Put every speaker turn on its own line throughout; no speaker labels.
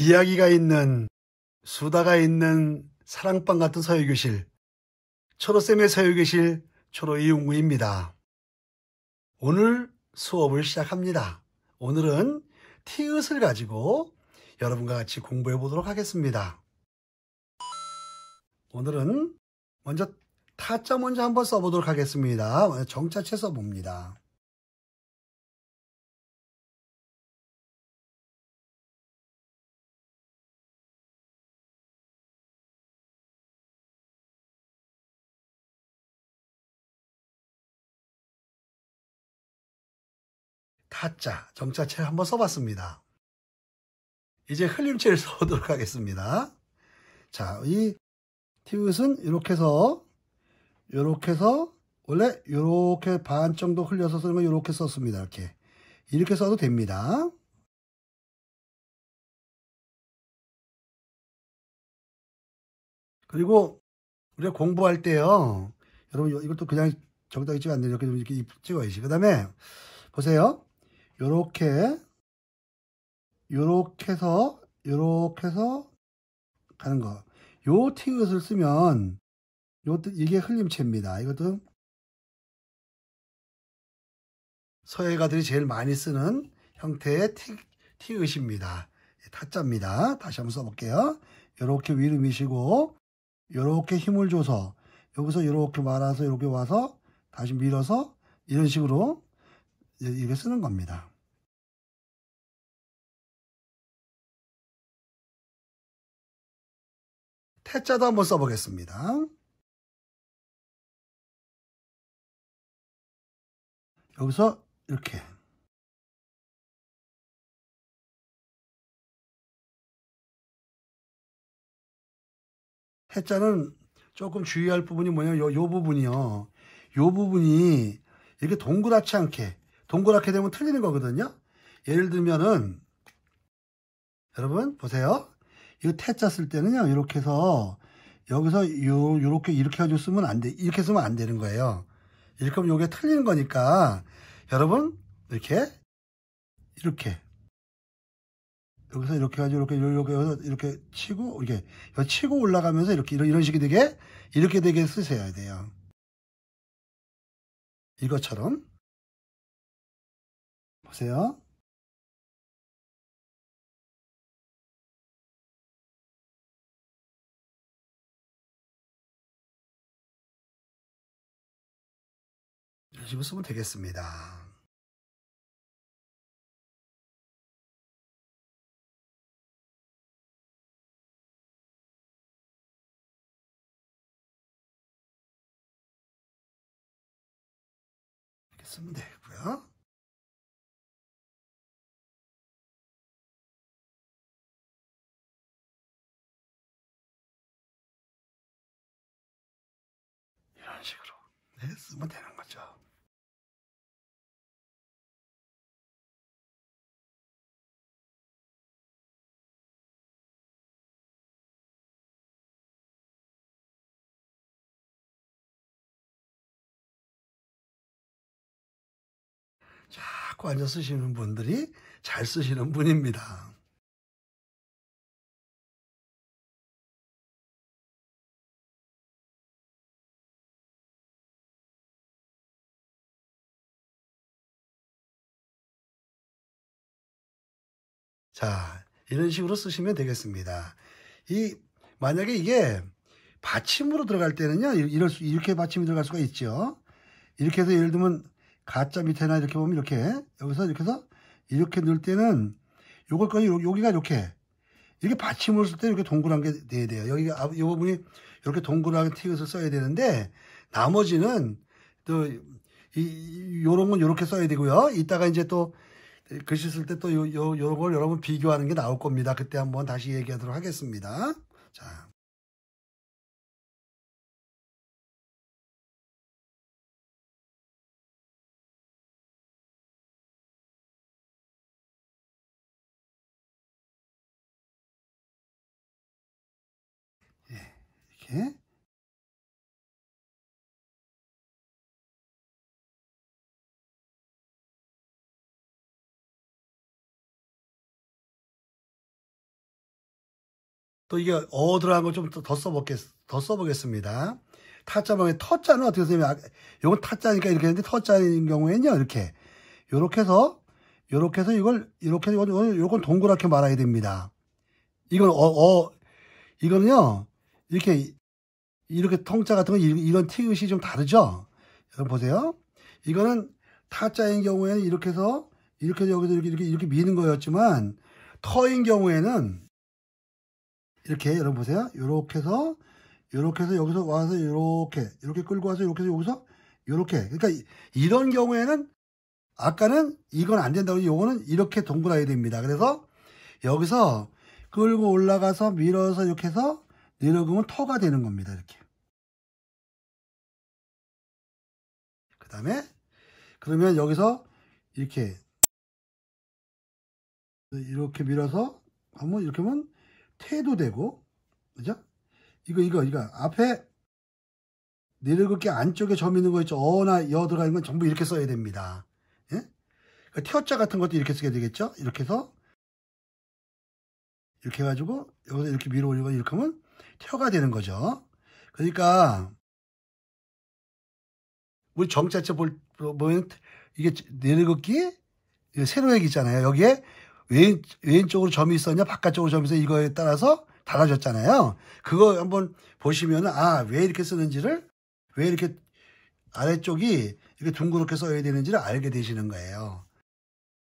이야기가 있는, 수다가 있는 사랑방 같은 서유교실, 초로쌤의 서유교실 초로 이용구입니다. 오늘 수업을 시작합니다. 오늘은 티읕을 가지고 여러분과 같이 공부해 보도록 하겠습니다. 오늘은 먼저 타자 먼저 한번 써보도록 하겠습니다. 정자체 써봅니다. 타자, 정자체 한번 써봤습니다. 이제 흘림체를 써보도록 하겠습니다. 자, 이 티읕은 이렇게 해서 원래 이렇게 반 정도 흘려서 쓰는 건 이렇게 썼습니다. 이렇게 써도 됩니다. 그리고 우리가 공부할 때요, 여러분 이것도 그냥 적당히 찍어 안 돼요. 이렇게 찍어야지. 그 다음에 보세요. 요렇게 해서 가는 거. 요 티읕을 쓰면 이게 흘림체입니다. 이것도 서예가들이 제일 많이 쓰는 형태의 티읕입니다. 타자입니다. 다시 한번 써볼게요. 이렇게 위로 미시고 이렇게 힘을 줘서 여기서 이렇게 말아서 이렇게 와서 다시 밀어서 이런 식으로 이렇게 쓰는 겁니다. 태자도 한번 써보겠습니다. 여기서 이렇게 태자는 조금 주의할 부분이 뭐냐면 요 부분이요. 요 부분이 이렇게 동그랗게 되면 틀리는 거거든요. 예를 들면은 여러분 보세요. 이거 태자 쓸 때는요. 이렇게 해서 여기서 이렇게 가지고 쓰면 안 돼. 이렇게 쓰면 안 되는 거예요. 이렇게 하면 요게 틀리는 거니까 여러분 이렇게 여기서 이렇게 해가지고 이렇게 치고 치고 올라가면서 이런 식이 되게 이렇게 되게 쓰셔야 돼요. 이것처럼 보세요. 이런 식으로 쓰면 되겠습니다. 이렇게 쓰면 되고요. 이런 식으로 쓰면 되는 거죠. 자꾸 앉아 쓰시는 분들이 잘 쓰시는 분입니다. 자, 이런 식으로 쓰시면 되겠습니다. 만약에 이게 받침으로 들어갈 때는요, 이렇게 받침이 들어갈 수가 있죠. 이렇게 해서 예를 들면 가짜 밑에나 이렇게 보면 여기서 이렇게 해서 이렇게 넣을 때는 여기가 이렇게 받침으로 쓸 때 이렇게 동그란 게 돼야 돼요. 이 부분이 이렇게 동그란 티귿을 써야 되는데 나머지는 또 요런 건 이렇게 써야 되고요. 이따가 이제 또 글씨 쓸 때 또 요런 걸 여러분 비교하는 게 나올 겁니다. 그때 한번 다시 얘기하도록 하겠습니다. 자. 이렇게. 또 이게 어 들어간 거 좀 더 써보겠습니다. 타자방에 터자는 어떻게 쓰냐면, 요건 타자니까 이렇게 했는데, 터자인 경우에는요, 요렇게 해서 이걸, 이렇게 해서 요건 동그랗게 말아야 됩니다. 이건 이거는요, 이렇게 통자 같은 거, 이런 티읕이 좀 다르죠? 여러분 보세요. 이거는 타자인 경우에는 이렇게 해서, 여기서 이렇게 미는 거였지만, 터인 경우에는, 이렇게, 여러분 보세요. 요렇게 해서 여기서 와서 이렇게 끌고 와서 이렇게 해서 여기서, 요렇게. 그러니까 이런 경우에는, 아까는 이건 안 된다고, 요거는 이렇게 동그라야 됩니다. 그래서 여기서 끌고 올라가서 밀어서 이렇게 해서 내려가면 터가 되는 겁니다. 이렇게. 그 다음에, 그러면 여기서 이렇게 밀어서 하면 이렇게 하면 태도 되고, 그죠? 이거 앞에 내려긋기 안쪽에 점 있는 거 있죠? 어나 여 들어가 있는 건 전부 이렇게 써야 됩니다. 예? 그러니까 태어자 같은 것도 이렇게 쓰게 되겠죠? 이렇게 해서 이렇게 해가지고 여기서 이렇게 밀어 올리고 이렇게 하면 태어가 되는 거죠. 그러니까 우리 정자체 보면 이게 내려긋기 세로액 있잖아요. 여기에 왼쪽으로 점이 있었냐 바깥쪽으로 점이 있어 이거에 따라서 달라졌잖아요. 그거 한번 보시면 왜 이렇게 쓰는지를, 왜 이렇게 아래쪽이 이렇게 둥그렇게 써야 되는지를 알게 되시는 거예요.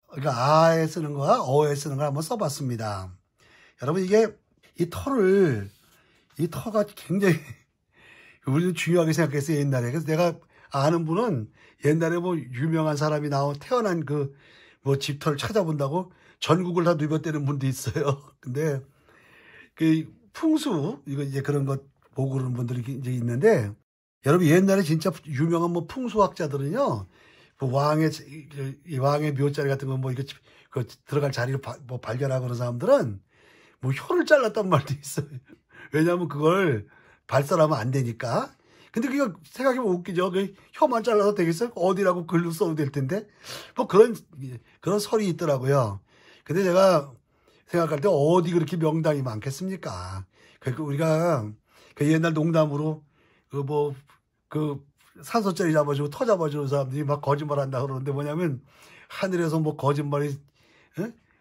그러니까 아에 쓰는 거와 어에 쓰는 걸 한번 써봤습니다. 여러분 이게 이 터가 굉장히 우리는 중요하게 생각했어요, 옛날에. 그래서 내가 아는 분은 옛날에 뭐 유명한 사람이 태어난 뭐 집터를 찾아본다고 전국을 다 누볐다는 분도 있어요. 근데 그 풍수 이거 이제 그런 것 보고 그러는 분들이 이제 있는데, 여러분 옛날에 진짜 유명한 뭐 풍수학자들은요, 그 왕의 묘자리 같은 거 뭐 이렇게 들어갈 자리를 뭐 발견하고 그런 사람들은 뭐 혀를 잘랐단 말도 있어요. 왜냐하면 그걸 발설하면 안 되니까. 근데 그게 생각해보면 웃기죠. 혀만 잘라서 되겠어요? 어디라고 글로 써도 될 텐데. 뭐 그런 설이 있더라고요. 근데 제가 생각할 때 어디 그렇게 명당이 많겠습니까? 우리가 옛날 농담으로 산소짜리 잡아주고 터 잡아주는 사람들이 막 거짓말 한다 그러는데, 뭐냐면 하늘에서 뭐 거짓말이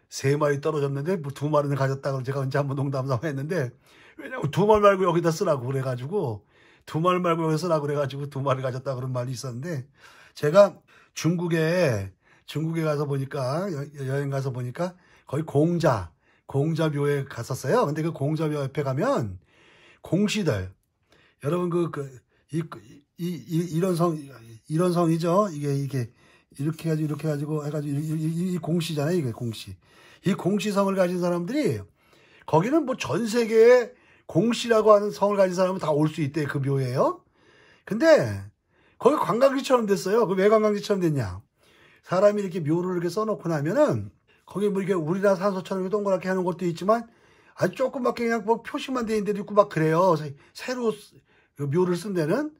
3마리 떨어졌는데 뭐 2마리는 가졌다고 제가 언제 한번 농담 삼아 했는데, 왜냐면 2마리 말고 여기다 쓰라고 그래가지고 2마리 말고 여기다 쓰라고 그래가지고 2마리 가졌다 그런 말이 있었는데, 제가 중국에 가서 보니까 여행 가서 보니까 거의 공자묘에 갔었어요. 근데 그 공자묘 옆에 가면 공시들, 여러분 이런 성이죠. 이게 이렇게 해가지고 이 공시잖아요. 이게 공시. 이 공시성을 가진 사람들이, 거기는 뭐 전 세계에 공시라고 하는 성을 가진 사람은 다 올 수 있대, 그 묘에요. 근데 거기 관광지처럼 됐어요. 왜 관광지처럼 됐냐? 사람이 이렇게 묘를 이렇게 써놓고 나면은 거기 뭐 이렇게 우리나라 산소처럼 이렇게 동그랗게 하는 것도 있지만 아주 조그맣게 그냥 뭐 표시만 돼 있는 데도 있고 막 그래요. 새로 묘를 쓴 데는.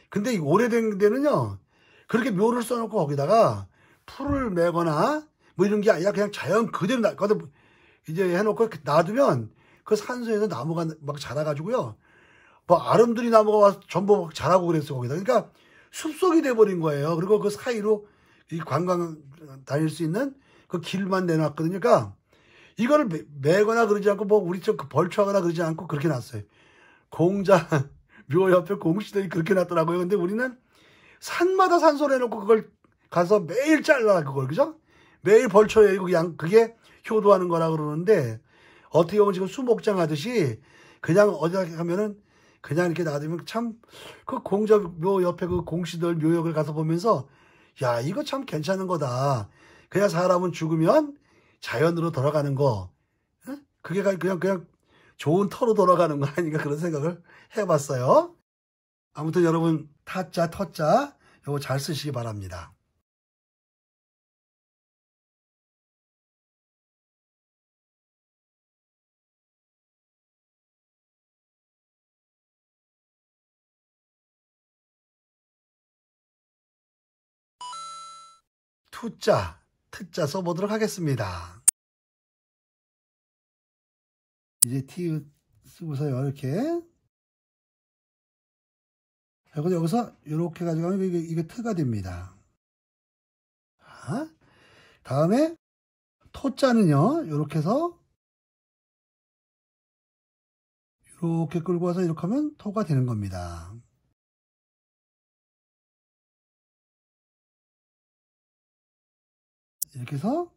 근데 오래된 데는요, 그렇게 묘를 써놓고 거기다가 풀을 매거나 뭐 이런 게 아니라 그냥 자연 그대로 이제 해놓고 놔두면 그 산소에서 나무가 막 자라가지고요, 뭐 아름드리 나무가 와서 전부 막 자라고 그랬어, 거기다. 그러니까 숲속이 돼버린 거예요. 그리고 그 사이로 이 관광 다닐 수 있는 그 길만 내놨거든요. 그러니까 이거를 매거나 그러지 않고 뭐 우리 쪽 벌초하거나 그러지 않고 그렇게 놨어요. 공자 묘 옆에 공시들이 그렇게 놨더라고요. 근데 우리는 산마다 산소를 해놓고 그걸 가서 매일 잘라, 그걸. 그죠? 매일 벌초에 그게 효도하는 거라 그러는데, 어떻게 보면 지금 수목장 하듯이 그냥 어디 가면은 그냥 이렇게 놔두면 참, 그 공자묘 옆에 그 공시들 묘역을 가서 보면서, 야, 이거 참 괜찮은 거다. 그냥 사람은 죽으면 자연으로 돌아가는 거. 그게 그냥 좋은 터로 돌아가는 거 아닌가, 그런 생각을 해봤어요. 아무튼 여러분, 타자, 터자, 요거 잘 쓰시기 바랍니다. 투자, 트자 써보도록 하겠습니다. 이제 티읕 쓰고서요. 이렇게. 그리고 여기서 이렇게 가져가면 이게 트가 됩니다. 자, 다음에 토자는요. 이렇게 해서 이렇게 끌고 와서 이렇게 하면 토가 되는 겁니다. 이렇게 해서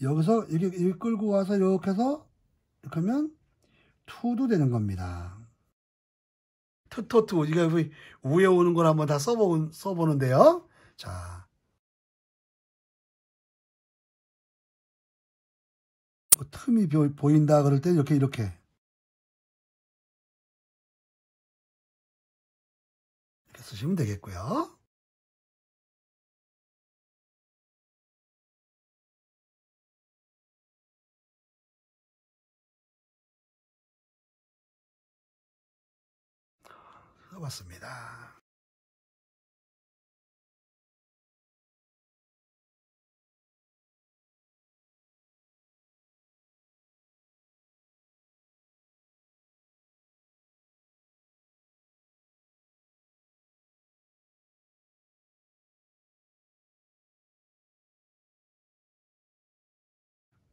여기서 이렇게 끌고 와서 이렇게 해서 이렇게 하면 투도 되는 겁니다. 투 이게 위에 오는 걸 한번 다 써보는데요. 자, 뭐 틈이 보인다 그럴 때 이렇게 쓰시면 되겠고요. 써봤습니다.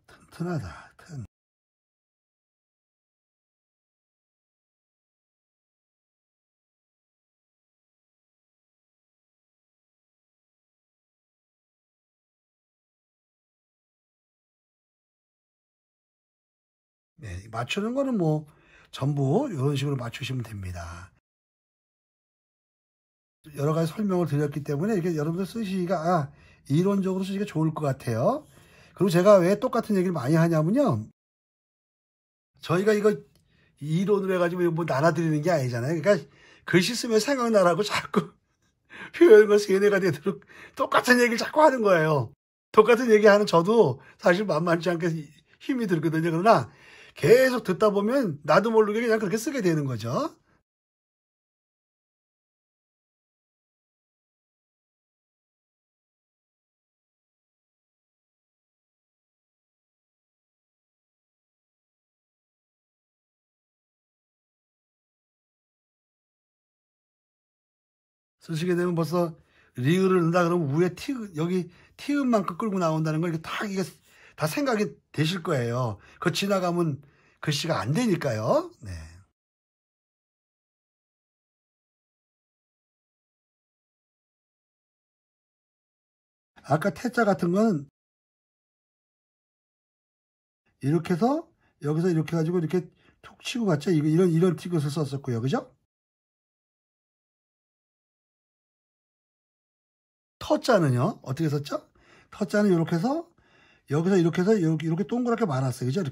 튼튼하다. 튼. 네, 맞추는 거는 뭐 전부 이런 식으로 맞추시면 됩니다. 여러 가지 설명을 드렸기 때문에 이렇게 여러분들 쓰시기가 이론적으로 쓰시기가 좋을 것 같아요. 그리고 제가 왜 똑같은 얘기를 많이 하냐면요. 저희가 이거 이론으로 해가지고 뭐 나눠드리는 게 아니잖아요. 그러니까 글씨 쓰면 생각나라고 자꾸 표현과 세뇌가 되도록 똑같은 얘기를 자꾸 하는 거예요. 똑같은 얘기하는 저도 사실 만만치 않게 힘이 들거든요. 그러나 계속 듣다 보면 나도 모르게 그냥 그렇게 쓰게 되는 거죠. 쓰시게 되면 벌써 리을을 넣는다 그러면 위에 여기 티읕만큼 끌고 나온다는 걸 이게 다 생각이 되실 거예요. 그거 지나가면 글씨가 안 되니까요. 네. 아까 태자 같은 건 이렇게 해서 여기서 이렇게 가지고 이렇게 툭 치고 갔죠. 이런 티귿을 썼었고요. 그죠? 터자는요. 어떻게 썼죠? 터자는 이렇게 해서 여기서 이렇게 동그랗게 말았어요. 그죠?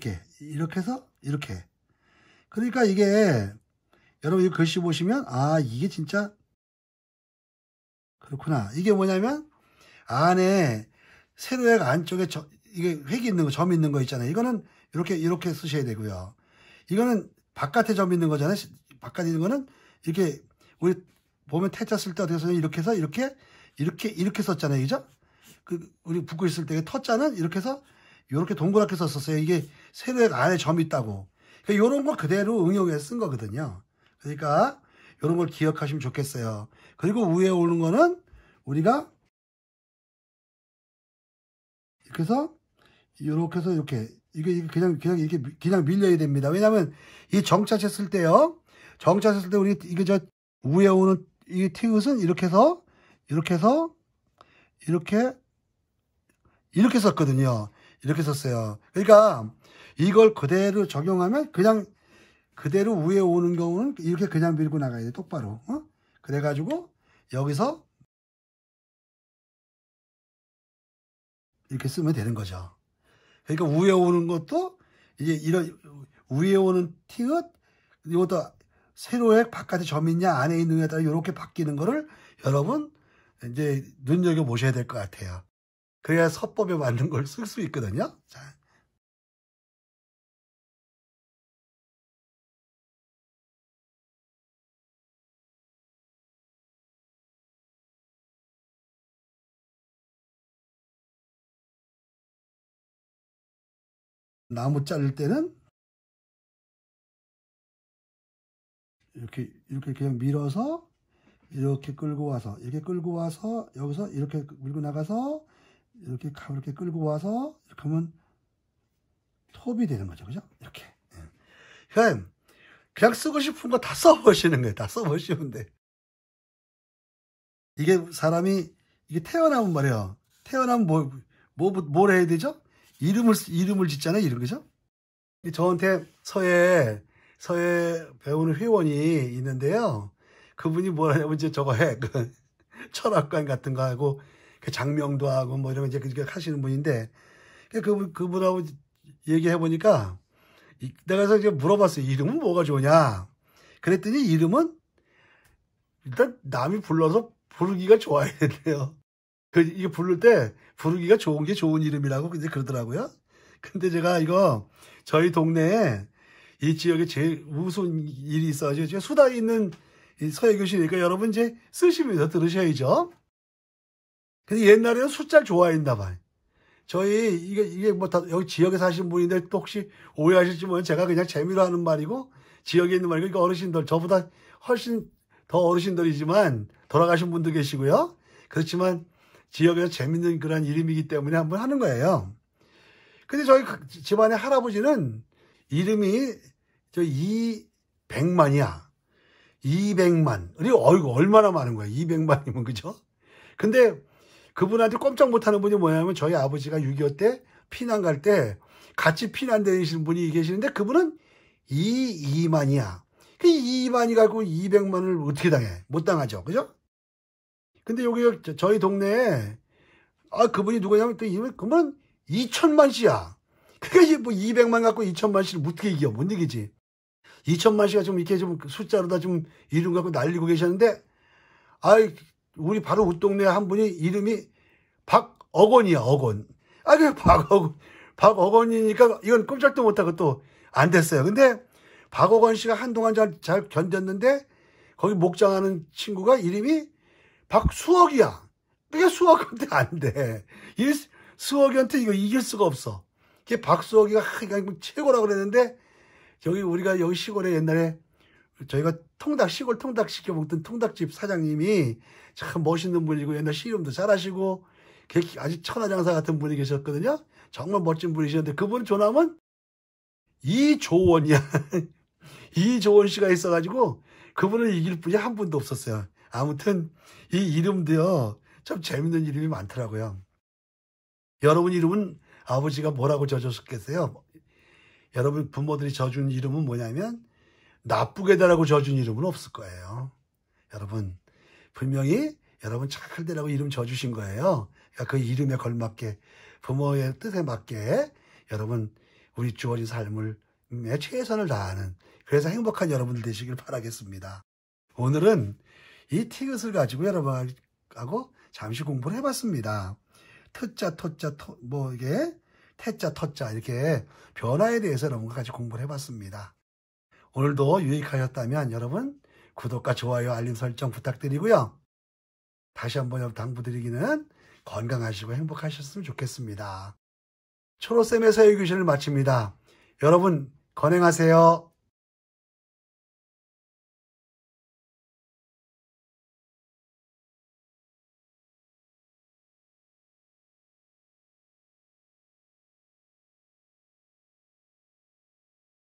이렇게 해서 이렇게. 그러니까 이게 여러분 이 글씨 보시면 이게 진짜 그렇구나. 이게 뭐냐면 안에 세로약 안쪽에 이게 획이 있는 거, 점 있는 거 있잖아요. 이거는 이렇게 쓰셔야 되고요. 이거는 바깥에 점 있는 거잖아요. 바깥에 있는 거는 이렇게 우리 보면 태자 쓸 때 어떻게 써요? 이렇게 해서 이렇게 썼잖아요. 그죠? 우리 붓글 쓸 때 터자는 이렇게 해서 이렇게 동그랗게 썼었어요. 이게 세로약 안에 점이 있다고. 그러니까 이런 거 그대로 응용해서 쓴 거거든요. 그러니까 이런 걸 기억하시면 좋겠어요. 그리고 위에 오는 거는 우리가 이렇게 해서 이렇게 해서 이게 그냥 밀려야 됩니다. 왜냐하면 이 정자체 쓸 때요. 정자체 쓸 때 우리 이게 위에 오는 이 티읕은 이렇게 썼거든요. 이렇게 썼어요. 그러니까 이걸 그대로 적용하면 그냥 그대로 위에 오는 경우는 이렇게 그냥 밀고 나가야 돼. 똑바로. 그래가지고 여기서 이렇게 쓰면 되는 거죠. 그러니까 위에 오는 것도 이제 이런 위에 오는 티읕 이것도 세로에 바깥에 점 있냐 안에 있느냐에 따라 이렇게 바뀌는 거를 여러분 이제 눈여겨 보셔야 될 것 같아요. 그래야 서법에 맞는 걸 쓸 수 있거든요. 자. 나무 자를 때는 이렇게 그냥 밀어서 이렇게 끌고 와서 여기서 이렇게 밀고 나가서 이렇게 가볍게 끌고 와서 이렇게 하면 톱이 되는 거죠. 그죠? 이렇게. 그러니까 그냥 쓰고 싶은 거 다 써보시는 거예요. 다 써보시면 돼. 이게 사람이 이게 태어나면 말이에요. 태어나면 뭘 해야 되죠? 이름을 짓잖아요. 이름, 그죠? 저한테 서예 배우는 회원이 있는데요. 그분이 뭘 하냐면 이제 저거 그 철학관 같은 거 하고 그 장명도 하고 뭐 이런 이제 그렇게 하시는 분인데 그분하고 얘기해 보니까 내가 그래서 이제 물어봤어요. 이름은 뭐가 좋으냐? 그랬더니 이름은 일단 남이 불러서 부르기가 좋아야 된대요. 이게 부를 때 부르기가 좋은 게 좋은 이름이라고 이제 그러더라고요. 근데 제가 이거 저희 동네에 이 지역에 제일 무슨 일이 있어가지고 제가 수다에 있는 서예 교실이니까 여러분 이제 쓰시면서 들으셔야죠. 근데 옛날에는 숫자를 좋아했나 봐요. 저희 이게 뭐 다 여기 지역에 사시는 분인데 또 혹시 오해하실지 모르겠지만 제가 그냥 재미로 하는 말이고 지역에 있는 말이고 그러니까 어르신들 저보다 훨씬 더 어르신들이지만 돌아가신 분도 계시고요. 그렇지만 지역에서 재밌는 그런 이름이기 때문에 한번 하는 거예요. 근데 저희 집안의 할아버지는 이름이 저 200만이야. 200만. 어이구, 얼마나 많은 거야. 200만이면, 그죠? 근데 그분한테 꼼짝 못하는 분이 뭐냐면 저희 아버지가 6.25 때 피난 갈 때 같이 피난 되시는 분이 계시는데 그분은 2만이야. 그 2만이 갖고 200만을 어떻게 당해? 못 당하죠. 그죠? 근데 여기 저희 동네에 그분이 누구냐면 또 그분은 2천만 씨야. 그러니까 뭐 200만 갖고 2천만 씨를 어떻게 이겨? 못 이기지. 2천만 씨가 좀 이렇게 좀 숫자로다 좀 이름 갖고 날리고 계셨는데 우리 바로 웃동네 한 분이 이름이 박억원이야. 억원. 그 박억원이니까 이건 꼼짝도 못하고 또 안 됐어요. 근데 박억원 씨가 한동안 잘 견뎠는데 거기 목장하는 친구가 이름이 박수억이야. 그게 수억한테 안 돼. 수억이한테 이거 이길 수가 없어. 그게 박수억이가 최고라고 그랬는데 우리가 여기 시골에 옛날에 저희가 시골 통닭 시켜 먹던 통닭집 사장님이 참 멋있는 분이고 옛날 씨름도 잘하시고 아주 천하장사 같은 분이 계셨거든요. 정말 멋진 분이셨는데 그분 조남은 이조원이야. 이조원 씨가 있어가지고 그분을 이길 분이 한 분도 없었어요. 아무튼 이 이름도요 참 재밌는 이름이 많더라고요. 여러분 이름은 아버지가 뭐라고 져줬겠어요? 여러분 부모들이 져준 이름은 뭐냐면 나쁘게 되라고 져준 이름은 없을 거예요. 여러분 분명히 여러분 착할 때라고 이름 져주신 거예요. 그러니까 그 이름에 걸맞게 부모의 뜻에 맞게 여러분 우리 주어진 삶을 최선을 다하는 그래서 행복한 여러분들 되시길 바라겠습니다. 오늘은 이 티귿을 가지고 여러분하고 잠시 공부를 해봤습니다. 트자, 토자, 이게 태자, 터자 이렇게 변화에 대해서 여러분과 같이 공부를 해봤습니다. 오늘도 유익하셨다면 여러분 구독과 좋아요, 알림 설정 부탁드리고요. 다시 한번 당부드리기는 건강하시고 행복하셨으면 좋겠습니다. 초로쌤의 서예교실을 마칩니다. 여러분 건행하세요.